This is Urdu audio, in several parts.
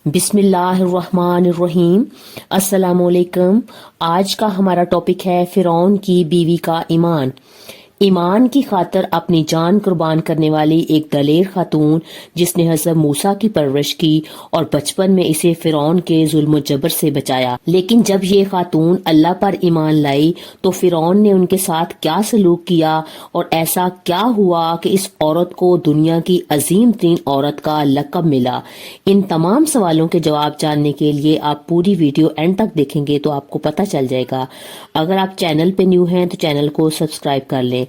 بسم اللہ الرحمن الرحیم۔ السلام علیکم۔ آج کا ہمارا ٹاپک ہے فرعون کی بیوی کا ایمان۔ ایمان کی خاطر اپنی جان قربان کرنے والی ایک دلیر خاتون جس نے حضرت موسیٰ کی پرورش کی اور بچپن میں اسے فرعون کے ظلم و جبر سے بچایا، لیکن جب یہ خاتون اللہ پر ایمان لائی تو فرعون نے ان کے ساتھ کیا سلوک کیا اور ایسا کیا ہوا کہ اس عورت کو دنیا کی عظیم ترین عورت کا لقب ملا۔ ان تمام سوالوں کے جواب جاننے کے لیے آپ پوری ویڈیو اینڈ تک دیکھیں گے تو آپ کو پتہ چل جائے گا۔ اگر آپ چینل پہ نیو ہیں تو چینل کو سبسکرائب کر لیں۔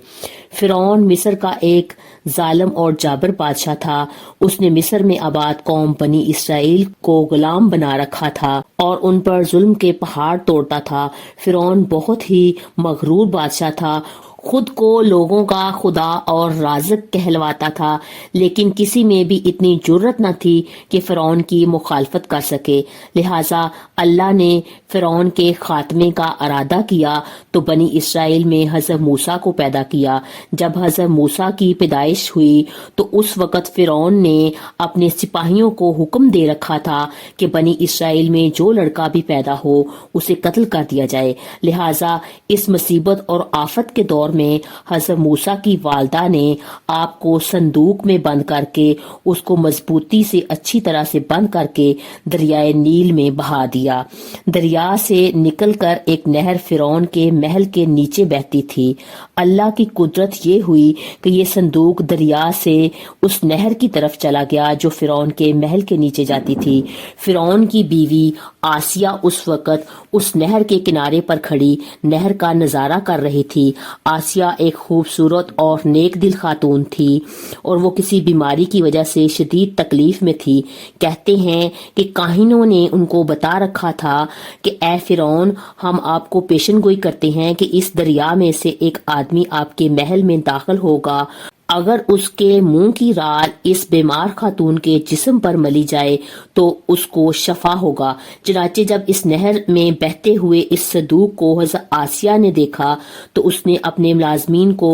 فرعون مصر کا ایک ظالم اور جابر بادشاہ تھا۔ اس نے مصر میں آباد قوم بنی اسرائیل کو غلام بنا رکھا تھا اور ان پر ظلم کے پہاڑ توڑتا تھا۔ فرعون بہت ہی مغرور بادشاہ تھا، خود کو لوگوں کا خدا اور رازق کہلواتا تھا، لیکن کسی میں بھی اتنی جرت نہ تھی کہ فرعون کی مخالفت کر سکے۔ لہٰذا اللہ نے فرعون کے خاتمے کا ارادہ کیا تو بنی اسرائیل میں حضرت موسیٰ کو پیدا کیا۔ جب حضرت موسیٰ کی پیدائش ہوئی تو اس وقت فرعون نے اپنے سپاہیوں کو حکم دے رکھا تھا کہ بنی اسرائیل میں جو لڑکا بھی پیدا ہو اسے قتل کر دیا جائے۔ لہٰذا اس مصیبت اور آفت کے دور میں حضرت موسیٰ کی والدہ نے آپ کو صندوق میں بند کر کے اس کو مضبوطی سے اچھی طرح سے بند کر کے دریائے نیل میں بہا دیا۔ دریا سے نکل کر ایک نہر فرعون کے محل کے نیچے بہتی تھی۔ اللہ کی قدرت یہ ہوئی کہ یہ صندوق دریا سے اس نہر کی طرف چلا گیا جو فرعون کے محل کے نیچے جاتی تھی۔ فرعون کی بیوی آسیہ اس وقت اس نہر کے کنارے پر کھڑی نہر کا نظارہ کر رہی تھی۔ آسیہ ایک خوبصورت اور نیک دل خاتون تھی اور وہ کسی بیماری کی وجہ سے شدید تکلیف میں تھی۔ کہتے ہیں کہ کاہنوں نے ان کو بتا رکھا تھا کہ اے فرعون، ہم آپ کو پیشن گوئی کرتے ہیں کہ اس دریا میں سے ایک آدمی آپ کے محل میں داخل ہوگا، اگر اس کے منہ کی رال اس بیمار خاتون کے جسم پر ملی جائے تو اس کو شفا ہوگا۔ چنانچہ جب اس نہر میں بہتے ہوئے اس صندوق کو حضرت آسیہ نے دیکھا تو اس نے اپنے ملازمین کو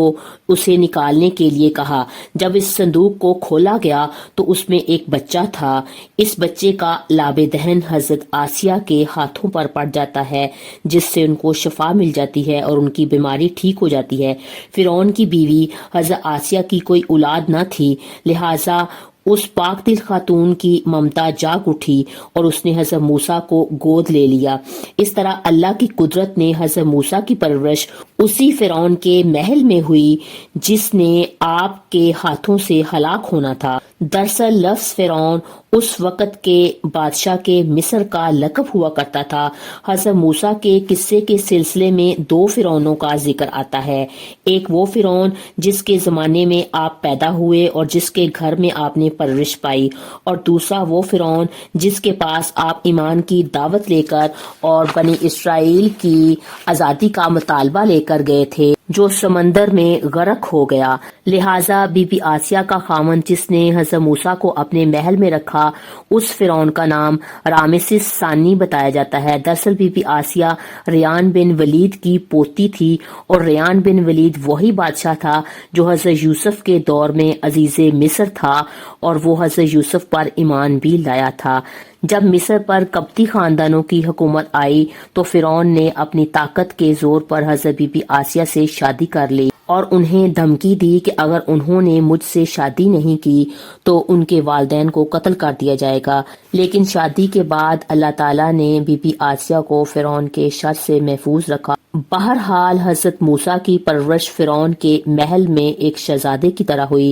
اسے نکالنے کے لیے کہا۔ جب اس صندوق کو کھولا گیا تو اس میں ایک بچہ تھا۔ اس بچے کا لاب دہن حضرت آسیہ کے ہاتھوں پر پڑ جاتا ہے، جس سے ان کو شفا مل جاتی ہے اور ان کی بیماری ٹھیک ہو جاتی ہے۔ فرعون کی بیوی حضرت آسیہ کی کوئی اولاد نہ تھی، لہٰذا اس پاک دل خاتون کی ممتا جاگ اٹھی اور اس نے حضرت موسیٰ کو گود لے لیا۔ اس طرح اللہ کی قدرت نے حضرت موسیٰ کی پرورش اسی فرعون کے محل میں ہوئی جس نے آپ کے ہاتھوں سے ہلاک ہونا تھا۔ دراصل لفظ فرعون اس وقت کے بادشاہ کے مصر کا لقب ہوا کرتا تھا۔ حضرت موسیٰ کے قصے کے سلسلے میں دو فرعونوں کا ذکر آتا ہے۔ ایک وہ فرعون جس کے زمانے میں آپ پیدا ہوئے اور جس کے گھر میں آپ نے پرورش پائی، اور دوسرا وہ فرعون جس کے پاس آپ ایمان کی دعوت لے کر اور بنی اسرائیل کی آزادی کا مطالبہ لے کر گئے تھے، جو سمندر میں غرق ہو گیا۔ لہٰذا بی بی آسیہ کا خاوند جس نے حضرت موسیٰ کو اپنے محل میں رکھا، اس فرعون کا نام رامسس ثانی بتایا جاتا ہے۔ دراصل بی بی آسیہ ریان بن ولید کی پوتی تھی اور ریان بن ولید وہی بادشاہ تھا جو حضرت یوسف کے دور میں عزیز مصر تھا اور وہ حضرت یوسف پر ایمان بھی لایا تھا۔ جب مصر پر قبطی خاندانوں کی حکومت آئی تو فرعون نے اپنی طاقت کے زور پر حضرت بی بی آسیہ سے شادی کر لی اور انہیں دھمکی دی کہ اگر انہوں نے مجھ سے شادی نہیں کی تو ان کے والدین کو قتل کر دیا جائے گا۔ لیکن شادی کے بعد اللہ تعالیٰ نے بی بی آسیہ کو فرعون کے شر سے محفوظ رکھا۔ بہرحال حضرت موسیٰ کی پرورش فرعون کے محل میں ایک شہزادے کی طرح ہوئی۔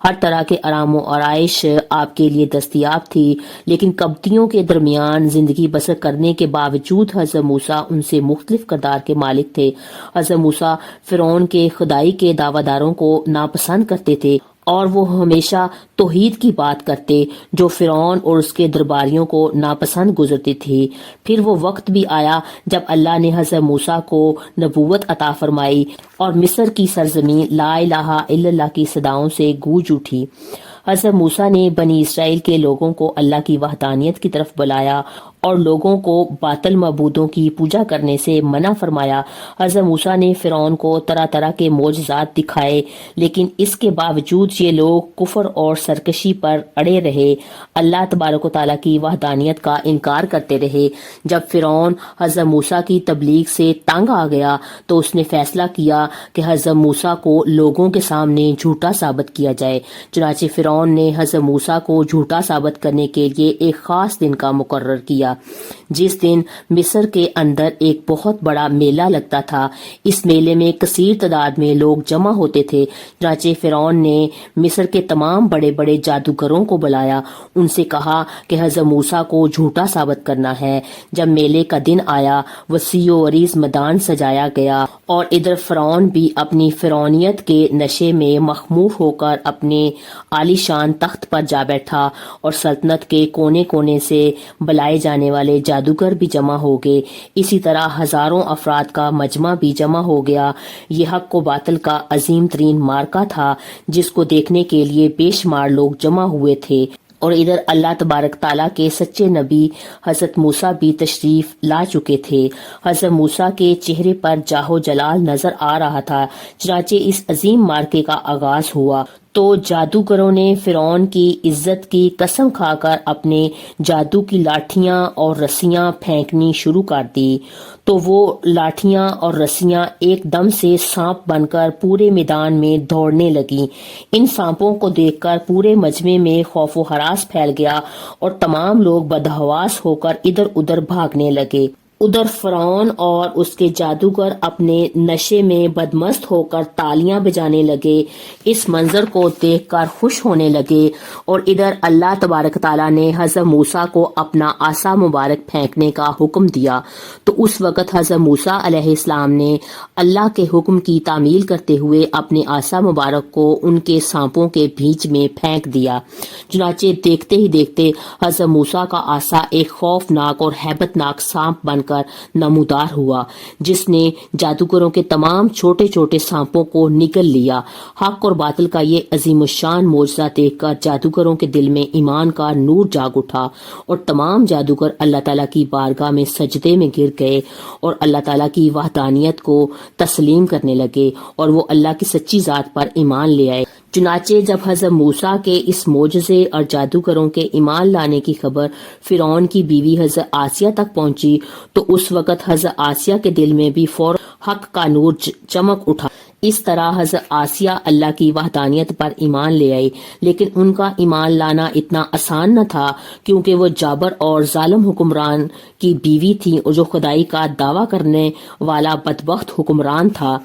ہر طرح کے آرام و آرائش آپ کے لیے دستیاب تھی، لیکن قبطیوں کے درمیان زندگی بسر کرنے کے باوجود حضرت موسیٰ ان سے مختلف کردار کے مالک تھے۔ حضرت موسیٰ فرعون کے خدائی کے دعویٰ داروں کو ناپسند کرتے تھے اور وہ ہمیشہ توحید کی بات کرتے جو فرعون اور اس کے درباریوں کو ناپسند گزرتی تھی۔ پھر وہ وقت بھی آیا جب اللہ نے حضرت موسیٰ کو نبوت عطا فرمائی اور مصر کی سرزمین لا الہ الا اللہ کی صداؤں سے گونج اٹھی۔ حضرت موسیٰ نے بنی اسرائیل کے لوگوں کو اللہ کی وحدانیت کی طرف بلایا اور لوگوں کو باطل معبودوں کی پوجا کرنے سے منع فرمایا۔ حضرت موسیٰ نے فرعون کو طرح طرح کے معجزات دکھائے، لیکن اس کے باوجود یہ لوگ کفر اور سرکشی پر اڑے رہے، اللہ تبارک و تعالیٰ کی وحدانیت کا انکار کرتے رہے۔ جب فرعون حضرت موسیٰ کی تبلیغ سے تنگ آ گیا تو اس نے فیصلہ کیا کہ حضرت موسیٰ کو لوگوں کے سامنے جھوٹا ثابت کیا جائے۔ چنانچہ فرعون نے حضرت موسیٰ کو جھوٹا ثابت کرنے کے لیے ایک خاص دن کا مقرر کیا، جس دن مصر کے اندر ایک بہت بڑا میلہ لگتا تھا۔ اس میلے میں کثیر تعداد میں لوگ جمع ہوتے تھے۔ چنانچہ فرعون نے مصر کے تمام بڑے بڑے جادوگروں کو بلایا، ان سے کہا کہ حضرت موسیٰ کو جھوٹا ثابت کرنا ہے۔ جب میلے کا دن آیا، وسیع و عریض میدان سجایا گیا اور ادھر فرعون بھی اپنی فرعونیت کے نشے میں مخمور ہو کر اپنے عالی شان تخت پر جا بیٹھا، اور سلطنت کے کونے کونے سے بلائے جانے والے جادوگر بھی جمع ہو گئے۔ اسی طرح ہزاروں افراد کا مجمع بھی جمع ہو گیا۔ یہ حق و باطل کا عظیم ترین معرکہ تھا، جس کو دیکھنے کے لیے بے شمار لوگ جمع ہوئے تھے، اور ادھر اللہ تبارک تعالیٰ کے سچے نبی حضرت موسیٰ بھی تشریف لا چکے تھے۔ حضرت موسیٰ کے چہرے پر جاہ و جلال نظر آ رہا تھا۔ چنانچہ اس عظیم معرکے کا آغاز ہوا تو جادوگروں نے فرعون کی عزت کی قسم کھا کر اپنے جادو کی لاٹھیاں اور رسیاں پھینکنی شروع کر دی، تو وہ لاٹھیاں اور رسیاں ایک دم سے سانپ بن کر پورے میدان میں دوڑنے لگیں۔ ان سانپوں کو دیکھ کر پورے مجمع میں خوف و ہراس پھیل گیا، اور تمام لوگ بدحواس ہو کر ادھر ادھر بھاگنے لگے۔ ادھر فرعون اور اس کے جادوگر اپنے نشے میں بدمست ہو کر تالیاں بجانے لگے، اس منظر کو دیکھ کر خوش ہونے لگے، اور ادھر اللہ تبارک تعالیٰ نے حضرت موسیٰ کو اپنا عصا مبارک پھینکنے کا حکم دیا۔ تو اس وقت حضرت موسیٰ علیہ السلام نے اللہ کے حکم کی تعمیل کرتے ہوئے اپنے عصا مبارک کو ان کے سانپوں کے بیچ میں پھینک دیا۔ چنانچہ دیکھتے ہی دیکھتے حضرت موسیٰ کا عصا ایک خوفناک اور ہیبت ناک سانپ بن کر نمودار ہوا، جس نے جادوگروں کے تمام چھوٹے چھوٹے سانپوں کو نگل لیا۔ حق اور باطل کا یہ عظیم الشان معجزہ دیکھ کر جادوگروں کے دل میں ایمان کا نور جاگ اٹھا، اور تمام جادوگر اللہ تعالیٰ کی بارگاہ میں سجدے میں گر گئے اور اللہ تعالیٰ کی وحدانیت کو تسلیم کرنے لگے، اور وہ اللہ کی سچی ذات پر ایمان لے آئے۔ چنانچہ جب حضرت موسیٰ کے اس معجزے اور جادوگروں کے ایمان لانے کی خبر فرعون کی بیوی حضرت آسیہ تک پہنچی، تو اس وقت حضرت آسیہ کے دل میں بھی فوراً حق کا نور چمک اٹھا۔ اس طرح حضرت آسیہ اللہ کی وحدانیت پر ایمان لے آئی، لیکن ان کا ایمان لانا اتنا آسان نہ تھا، کیونکہ وہ جابر اور ظالم حکمران کی بیوی تھی، اور جو خدائی کا دعویٰ کرنے والا بدبخت حکمران تھا۔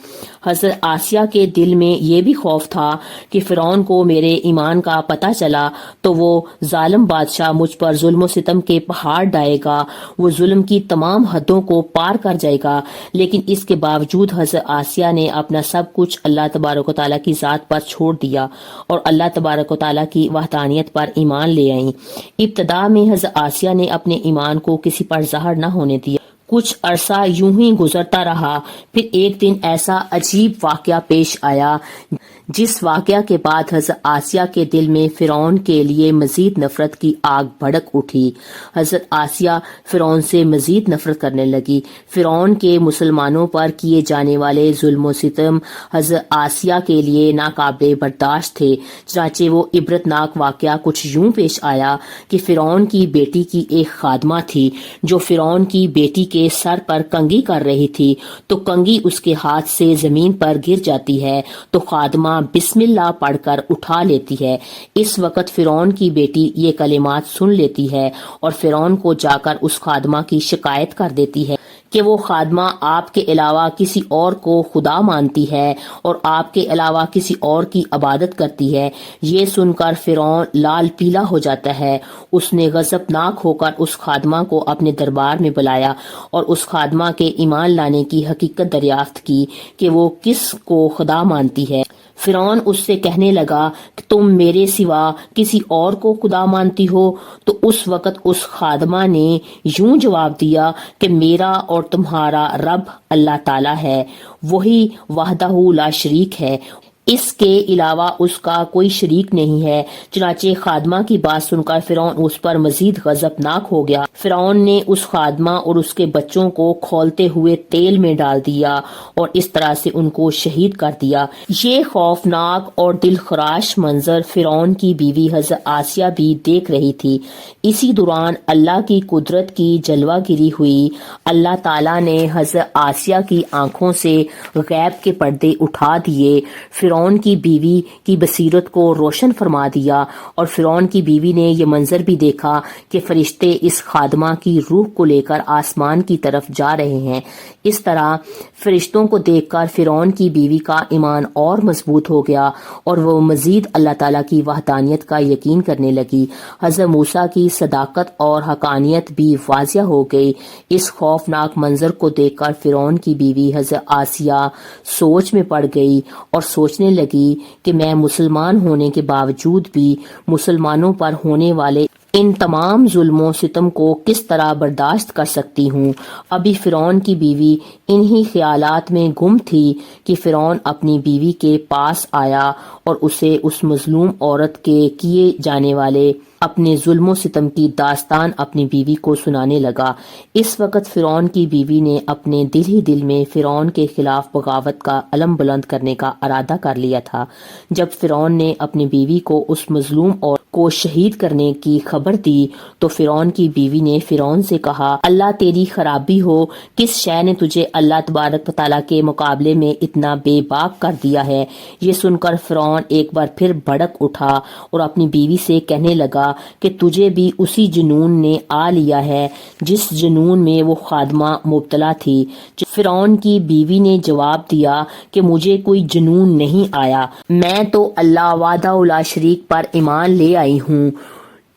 حضرت آسیہ کے دل میں یہ بھی خوف تھا کہ فرعون کو میرے ایمان کا پتہ چلا تو وہ ظالم بادشاہ مجھ پر ظلم و ستم کے پہاڑ ڈائے گا، وہ ظلم کی تمام حدوں کو پار کر جائے گا۔ لیکن اس کے باوجود حضرت آسیہ نے اپنا سب کچھ اللہ تبارک و تعالیٰ کی ذات پر چھوڑ دیا اور اللہ تبارک و تعالیٰ کی وحدانیت پر ایمان لے آئیں۔ ابتدا میں حضرت آسیہ نے اپنے ایمان کو کسی پر ظاہر نہ ہونے دیا۔ کچھ عرصہ یوں ہی گزرتا رہا، پھر ایک دن ایسا عجیب واقعہ پیش آیا جس واقعہ کے بعد حضرت آسیہ کے دل میں فرعون کے لیے مزید نفرت کی آگ بھڑک اٹھی۔ حضرت آسیہ فرعون سے مزید نفرت کرنے لگی۔ فرعون کے مسلمانوں پر کیے جانے والے ظلم و ستم حضرت آسیہ کے لیے ناقابل برداشت تھے۔ چنانچہ وہ عبرتناک واقعہ کچھ یوں پیش آیا کہ فرعون کی بیٹی کی ایک خادمہ تھی جو فرعون کی بیٹی کے سر پر کنگھی کر رہی تھی، تو کنگھی اس کے ہاتھ سے زمین پر گر جاتی ہے تو خادمہ بسم اللہ پڑھ کر اٹھا لیتی ہے۔ اس وقت فرعون کی بیٹی یہ کلمات سن لیتی ہے اور فرعون کو جا کر اس خادمہ کی شکایت کر دیتی ہے کہ وہ خادمہ آپ کے علاوہ کسی اور کو خدا مانتی ہے اور آپ کے علاوہ کسی اور کی عبادت کرتی ہے۔ یہ سن کر فرعون لال پیلا ہو جاتا ہے۔ اس نے غضبناک ہو کر اس خادمہ کو اپنے دربار میں بلایا اور اس خادمہ کے ایمان لانے کی حقیقت دریافت کی کہ وہ کس کو خدا مانتی ہے۔ فرعون اس سے کہنے لگا کہ تم میرے سوا کسی اور کو خدا مانتی ہو؟ تو اس وقت اس خادمہ نے یوں جواب دیا کہ میرا اور تمہارا رب اللہ تعالیٰ ہے، وہی وحدہ لا شریک ہے۔ اس کے علاوہ اس کا کوئی شریک نہیں ہے۔ چنانچہ خادمہ کی بات سن کر فرعون اس پر مزید غضبناک ہو گیا۔ فرعون نے اس خادمہ اور اس کے بچوں کو کھولتے ہوئے تیل میں ڈال دیا اور اس طرح سے ان کو شہید کر دیا۔ یہ خوفناک اور دل خراش منظر فرعون کی بیوی حضرت آسیہ بھی دیکھ رہی تھی۔ اسی دوران اللہ کی قدرت کی جلوہ گری ہوئی۔ اللہ تعالیٰ نے حضرت آسیہ کی آنکھوں سے غیب کے پردے اٹھا دیے، فرعون کی بیوی کی بصیرت کو روشن فرما دیا، اور فرعون کی بیوی نے یہ منظر بھی دیکھا کہ فرشتے اس خادمہ کی روح کو لے کر آسمان کی طرف جا رہے ہیں۔ اس طرح فرشتوں کو دیکھ کر فرعون کی بیوی کا ایمان اور مضبوط ہو گیا اور وہ مزید اللہ تعالیٰ کی وحدانیت کا یقین کرنے لگی۔ حضرت موسیٰ کی صداقت اور حقانیت بھی واضح ہو گئی۔ اس خوفناک منظر کو دیکھ کر فرعون کی بیوی حضرت آسیہ سوچ میں پڑ گئی اور سوچنے لگی کہ میں مسلمان ہونے کے باوجود بھی مسلمانوں پر ہونے والے ان تمام ظلم و ستم کو کس طرح برداشت کر سکتی ہوں۔ ابھی فرعون کی بیوی انہی خیالات میں گم تھی کہ فرعون اپنی بیوی کے پاس آیا اور اسے اس مظلوم عورت کے کیے جانے والے اپنے ظلم و ستم کی داستان اپنی بیوی کو سنانے لگا۔ اس وقت فرعون کی بیوی نے اپنے دل ہی دل میں فرعون کے خلاف بغاوت کا علم بلند کرنے کا ارادہ کر لیا تھا۔ جب فرعون نے اپنی بیوی کو اس مظلوم عورت کو شہید کرنے کی خبر دی تو فرعون کی بیوی نے فرعون سے کہا، اللہ تیری خرابی ہو، کس شے نے تجھے اللہ تبارک و تعالیٰ کے مقابلے میں اتنا بے باک کر دیا ہے؟ یہ سن کر فرعون ایک بار پھر بھڑک اٹھا اور اپنی بیوی سے کہنے لگا کہ تجھے بھی اسی جنون نے آ لیا ہے جس جنون میں وہ خادمہ مبتلا تھی۔ فرعون کی بیوی نے جواب دیا کہ مجھے کوئی جنون نہیں آیا، میں تو اللہ وحدہ لا شریک پر ایمان لے آئی ہوں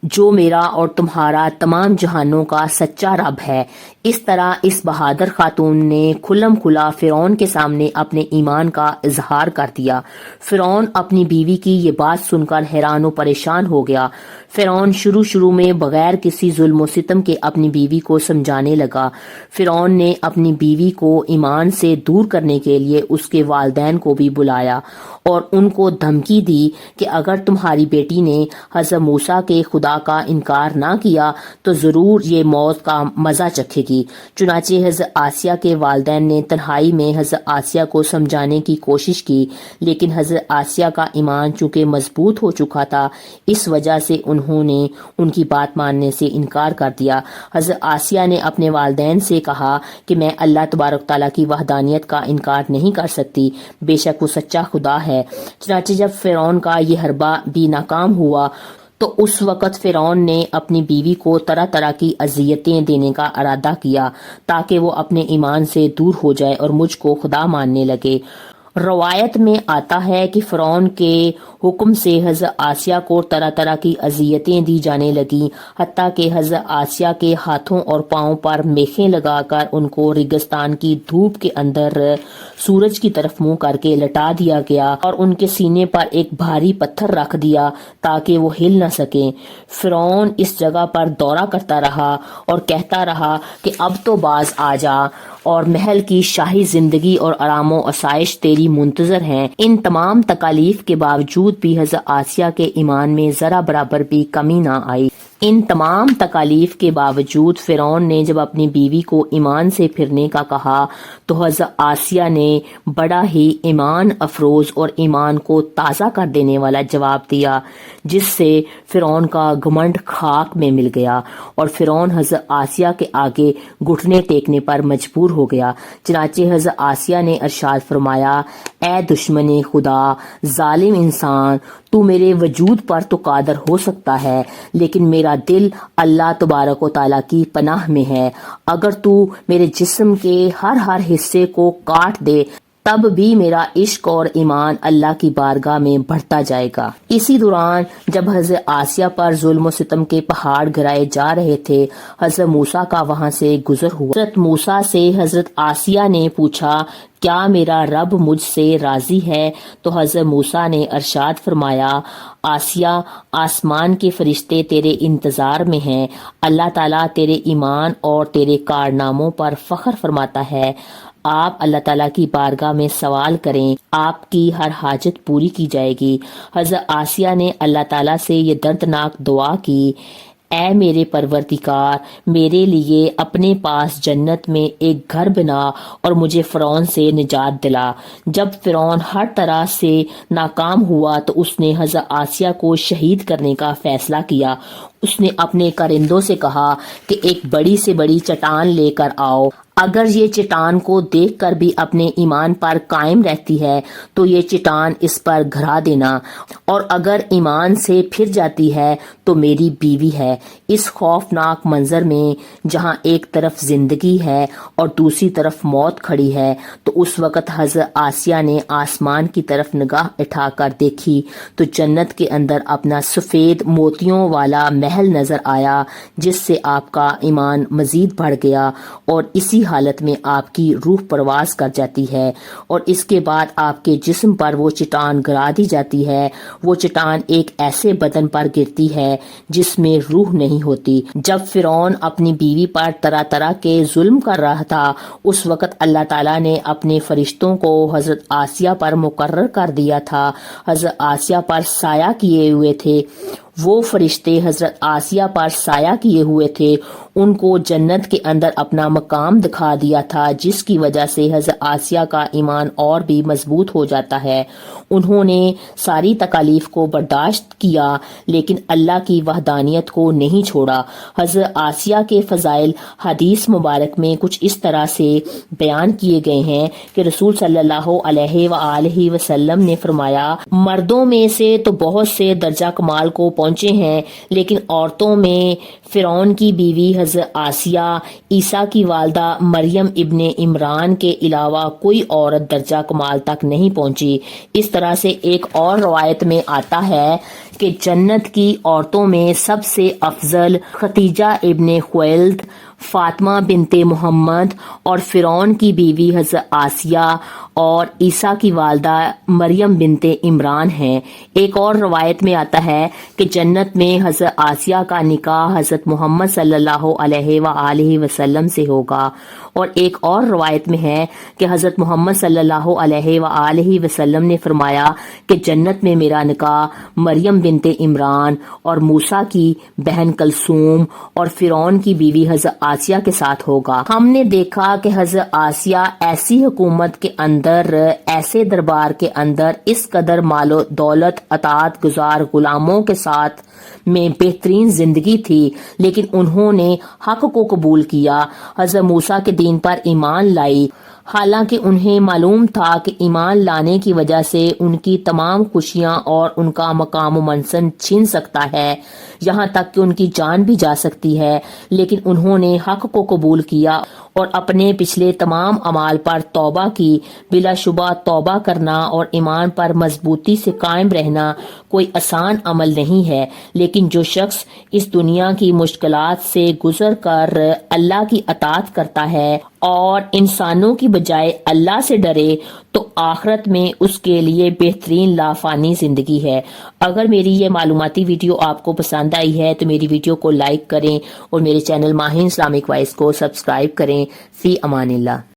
جو میرا اور تمہارا تمام جہانوں کا سچا رب ہے۔ اس طرح اس بہادر خاتون نے کھلم کھلا فرعون کے سامنے اپنے ایمان کا اظہار کر دیا۔ فرعون اپنی بیوی کی یہ بات سن کر حیران و پریشان ہو گیا۔ فرعون شروع میں بغیر کسی ظلم و ستم کے اپنی بیوی کو سمجھانے لگا۔ فرعون نے اپنی بیوی کو ایمان سے دور کرنے کے لیے اس کے والدین کو بھی بلایا اور ان کو دھمکی دی کہ اگر تمہاری بیٹی نے حضرت موسیٰ کے خدا کا انکار نہ کیا تو ضرور یہ موت کا مزہ چکھے گی۔ چنانچہ حضرت آسیہ کے والدین نے تنہائی میں حضرت آسیہ کو سمجھانے کی کوشش کی، لیکن حضرت آسیہ کا ایمان چونکہ مضبوط ہو چکا تھا، اس وجہ سے انہوں نے ان کی بات ماننے سے انکار کر دیا۔ حضرت آسیہ نے اپنے والدین سے کہا کہ میں اللہ تبارک تعالیٰ کی وحدانیت کا انکار نہیں کر سکتی، بے شک وہ سچا خدا ہے۔ چنانچہ جب فرعون کا یہ حربہ بھی ناکام ہوا تو اس وقت فرعون نے اپنی بیوی کو طرح طرح کی اذیتیں دینے کا ارادہ کیا تاکہ وہ اپنے ایمان سے دور ہو جائے اور مجھ کو خدا ماننے لگے۔ روایت میں آتا ہے کہ فرعون کے حکم سے حضرت آسیہ کو طرح طرح کی اذیتیں دی جانے لگیں، حتیٰ کہ حضرت آسیہ کے ہاتھوں اور پاؤں پر میخیں لگا کر ان کو ریگستان کی دھوپ کے اندر سورج کی طرف منہ کر کے لٹا دیا گیا اور ان کے سینے پر ایک بھاری پتھر رکھ دیا تاکہ وہ ہل نہ سکیں۔ فرعون اس جگہ پر دورہ کرتا رہا اور کہتا رہا کہ اب تو باز آ جا اور محل کی شاہی زندگی اور آرام و آسائش تیری منتظر ہیں۔ ان تمام تکالیف کے باوجود بھی حضرت آسیہ کے ایمان میں ذرا برابر بھی کمی نہ آئی۔ ان تمام تکالیف کے باوجود فرعون نے جب اپنی بیوی کو ایمان سے پھرنے کا کہا تو حضرت آسیہ نے بڑا ہی ایمان افروز اور ایمان کو تازہ کر دینے والا جواب دیا، جس سے فرعون کا گھمنڈ خاک میں مل گیا اور فرعون حضرت آسیہ کے آگے گھٹنے ٹیکنے پر مجبور ہو گیا۔ چنانچہ حضرت آسیہ نے ارشاد فرمایا، اے دشمن خدا، ظالم انسان، تو میرے وجود پر تو قادر ہو سکتا ہے لیکن میرا دل اللہ تبارک و تعالیٰ کی پناہ میں ہے۔ اگر تو میرے جسم کے ہر حصے کو کاٹ دے تب بھی میرا عشق اور ایمان اللہ کی بارگاہ میں بڑھتا جائے گا۔ اسی دوران جب حضرت آسیہ پر ظلم و ستم کے پہاڑ گرائے جا رہے تھے، حضرت موسیٰ کا وہاں سے گزر ہوا۔ حضرت موسیٰ سے حضرت آسیہ نے پوچھا، کیا میرا رب مجھ سے راضی ہے؟ تو حضرت موسیٰ نے ارشاد فرمایا، آسیہ، آسمان کے فرشتے تیرے انتظار میں ہیں، اللہ تعالیٰ تیرے ایمان اور تیرے کارناموں پر فخر فرماتا ہے۔ آپ اللہ تعالیٰ کی بارگاہ میں سوال کریں، آپ کی ہر حاجت پوری کی جائے گی۔ حضرت آسیہ نے اللہ تعالیٰ سے یہ دردناک دعا کی، اے میرے پروردگار، میرے لیے اپنے پاس جنت میں ایک گھر بنا اور مجھے فرعون سے نجات دلا۔ جب فرعون ہر طرح سے ناکام ہوا تو اس نے حضرت آسیہ کو شہید کرنے کا فیصلہ کیا۔ اس نے اپنے کرندوں سے کہا کہ ایک بڑی سے بڑی چٹان لے کر آؤ، اگر یہ چٹان کو دیکھ کر بھی اپنے ایمان پر قائم رہتی ہے تو یہ چٹان اس پر گھرا دینا، اور اگر ایمان سے پھر جاتی ہے تو میری بیوی ہے۔ اس خوفناک منظر میں جہاں ایک طرف زندگی ہے اور دوسری طرف موت کھڑی ہے، تو اس وقت حضرت آسیہ نے آسمان کی طرف نگاہ اٹھا کر دیکھی تو جنت کے اندر اپنا سفید موتیوں والا محل نظر آیا، جس سے آپ کا ایمان مزید بڑھ گیا اور اسی حالت میں آپ کی روح پرواز کر جاتی ہے، اور اس کے بعد آپ کے جسم پر وہ چٹان گرا دی جاتی ہے۔ وہ چٹان ایک ایسے بدن پر گرتی ہے جس میں روح نہیں ہوتی۔ جب فرعون اپنی بیوی پر طرح طرح کے ظلم کر رہا تھا، اس وقت اللہ تعالیٰ نے اپنے فرشتوں کو حضرت آسیہ پر مقرر کر دیا تھا۔ حضرت آسیہ پر سایہ کیے ہوئے تھے۔ وہ فرشتے حضرت آسیہ پر سایہ کیے ہوئے تھے، ان کو جنت کے اندر اپنا مقام دکھا دیا تھا، جس کی وجہ سے حضرت آسیہ کا ایمان اور بھی مضبوط ہو جاتا ہے۔ انہوں نے ساری تکالیف کو برداشت کیا لیکن اللہ کی وحدانیت کو نہیں چھوڑا۔ حضرت آسیہ کے فضائل حدیث مبارک میں کچھ اس طرح سے بیان کیے گئے ہیں کہ رسول صلی اللہ علیہ وآلہ وسلم نے فرمایا، مردوں میں سے تو بہت سے درجہ کمال کو پہنچے ہیں، لیکن عورتوں میں فرعون کی بیوی حضرت آسیہ، عیسیٰ کی والدہ مریم ابن عمران کے علاوہ کوئی عورت درجہ کمال تک نہیں پہنچی۔ اس طرح سے ایک اور روایت میں آتا ہے کہ جنت کی عورتوں میں سب سے افضل خدیجہ ابن خویلد، فاطمہ بنت محمد اور فرعون کی بیوی حضرت آسیہ اور عیسیٰ کی والدہ مریم بنت عمران ہیں۔ ایک اور روایت میں آتا ہے کہ جنت میں حضرت آسیہ کا نکاح حضرت محمد صلی اللہ علیہ وآلہ وسلم سے ہوگا، اور ایک اور روایت میں ہے کہ حضرت محمد صلی اللہ علیہ وآلہ وسلم نے فرمایا کہ جنت میں میرا نکاح مریم بنت عمران اور موسیٰ کی بہن کلثوم اور فرعون کی بیوی حضرت آسیہ کے ساتھ ہوگا۔ ہم نے دیکھا کہ حضرت آسیہ ایسی حکومت کے اندر، ایسے دربار کے اندر اس قدر مال و دولت، اطاعت گزار غلاموں کے ساتھ میں بہترین زندگی تھی، لیکن انہوں نے حق کو قبول کیا، حضرت موسیٰ کے دین پر ایمان لائی، حالانکہ انہیں معلوم تھا کہ ایمان لانے کی وجہ سے ان کی تمام خوشیاں اور ان کا مقام و منصب چھن سکتا ہے، یہاں تک کہ ان کی جان بھی جا سکتی ہے، لیکن انہوں نے حق کو قبول کیا اور اپنے پچھلے تمام اعمال پر توبہ کی۔ بلا شبہ توبہ کرنا اور ایمان پر مضبوطی سے قائم رہنا کوئی آسان عمل نہیں ہے، لیکن جو شخص اس دنیا کی مشکلات سے گزر کر اللہ کی اطاعت کرتا ہے اور انسانوں کی بجائے اللہ سے ڈرے تو آخرت میں اس کے لیے بہترین لافانی زندگی ہے۔ اگر میری یہ معلوماتی ویڈیو آپ کو پسند آئی ہے تو میری ویڈیو کو لائک کریں اور میرے چینل ماہین اسلامک وائس کو سبسکرائب کریں۔ فی امان اللہ۔